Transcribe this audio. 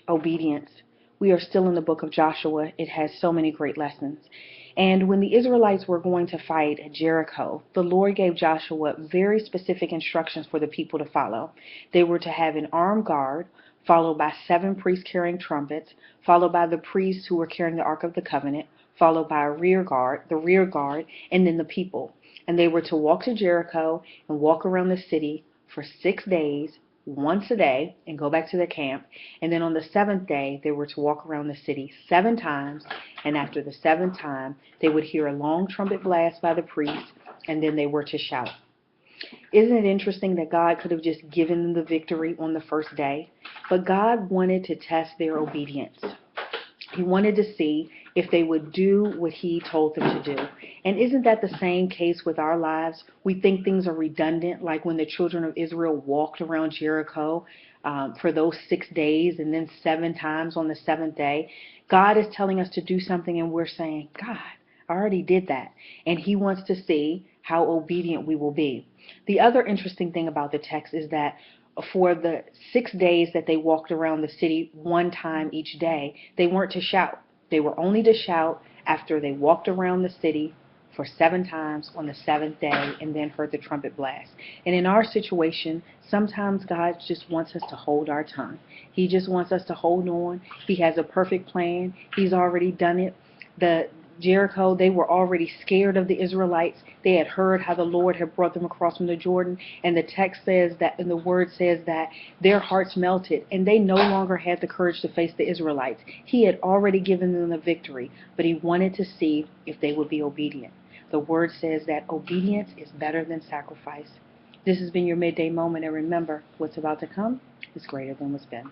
Obedience. We are still in the book of Joshua. It has so many great lessons. And when the Israelites were going to fight at Jericho, the Lord gave Joshua very specific instructions for the people to follow. They were to have an armed guard, followed by 7 priests carrying trumpets, followed by the priests who were carrying the Ark of the Covenant, followed by the rear guard, and then the people. And they were to walk to Jericho and walk around the city for 6 days, once a day, and go back to their camp. And then on the 7th day, they were to walk around the city 7 times. And after the 7th time, they would hear a long trumpet blast by the priest, and then they were to shout. Isn't it interesting that God could have just given them the victory on the first day? But God wanted to test their obedience. He wanted to see if they would do what he told them to do. And isn't that the same case with our lives? We think things are redundant, like when the children of Israel walked around Jericho for those 6 days and then 7 times on the 7th day. God is telling us to do something and we're saying, God, I already did that. And he wants to see how obedient we will be. The other interesting thing about the text is that for the 6 days that they walked around the city 1 time each day, they weren't to shout. They were only to shout after they walked around the city for 7 times on the 7th day and then heard the trumpet blast. And in our situation, sometimes God just wants us to hold our tongue. He just wants us to hold on. He has a perfect plan. He's already done it. The Jericho, they were already scared of the Israelites. They had heard how the Lord had brought them across from the Jordan, and the text says that, and the word says that their hearts melted, and they no longer had the courage to face the Israelites. He had already given them the victory, but he wanted to see if they would be obedient. The word says that obedience is better than sacrifice. This has been your midday moment, and remember, what's about to come is greater than what's been.